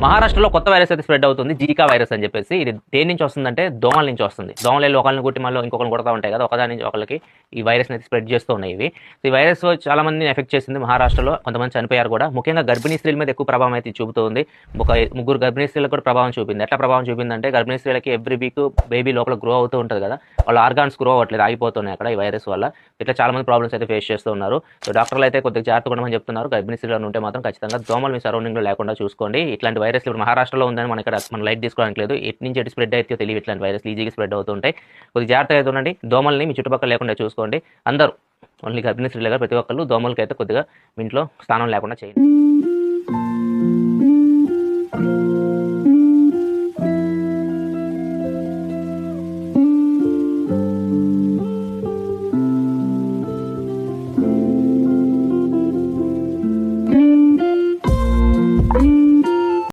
మహారాష్ట్రలో కొత్త వైరస్ అయితే స్ప్రెడ్ అవుతుంది, జీకా వైరస్ అని చెప్పేసి. ఇది దేని నుంచి వస్తుందంటే దోమల నుంచి వస్తుంది. దోమలు వెళ్ళి ఒకరిని కుట్టి మళ్ళీ ఇంకొకరిని కొడతా ఉంటాయి కదా, ఒకదాని నుంచి ఒకరికి ఈ వైరస్ అయితే స్ప్రెడ్ చేస్తూ ఉన్నాయి ఇవి. ఈ వైరస్ చాలా మందిని ఎఫెక్ట్ చేసింది మహారాష్ట్రలో, కొంతమంది చనిపోయారు కూడా. ముఖ్యంగా గర్భిణీ స్త్రీల మీద ఎక్కువ ప్రభావం అయితే చూపుతుంది. ఒక 3 గర్భిణీ స్త్రీలకు కూడా ప్రభావం చూపింది. ఎట్లా ప్రభావం చూపిందంటే, గర్భిణీ స్త్రీలకి ఎవ్రీ వీక్ బేబీ లోపల గ్రో అవుతూ ఉంటుంది కదా, వాళ్ళ ఆర్గాన్స్ గ్రో అవ్వట్లేదు, ఆగిపోతున్నాయి అక్కడ ఈ వైరస్ వల్ల. ఇట్లా చాలా మంది ప్రాబ్లమ్స్ అయితే ఫేస్ చేస్తూ ఉన్నారు. సో డాక్టర్లు అయితే కొద్దిగా జాగ్రత్తగా ఉండమని చెప్తున్నారు. గర్భిణీ స్త్రీలు ఉంటే మాత్రం ఖచ్చితంగా దోమలు మీ సరౌండింగ్లో లేకుండా చూసుకోండి. ఇట్లాంటి వైరస్ ఇప్పుడు మహారాష్ట్రలో ఉందని మనం లైట్ తీసుకోవడానికి లేదు. ఎటు నుంచి ఎటు స్ప్రెడ్ అయితే తెలియదు. ఇట్లాంటి వైరస్ ఈజీగా స్ప్రెడ్ అవుతుంటాయి. కొద్దిగా జాగ్రత్తగా అయితే ఉండండి. దోమల్ని మీ చుట్టుపక్కల లేకుండా చూసుకోండి. అందరూ ఓన్లీ గర్భిణీ స్త్రీలుగా ప్రతి ఒక్కళ్ళు దోమలకి అయితే కొద్దిగా మీ ఇంట్లో స్నానం లేకుండా చేయండి.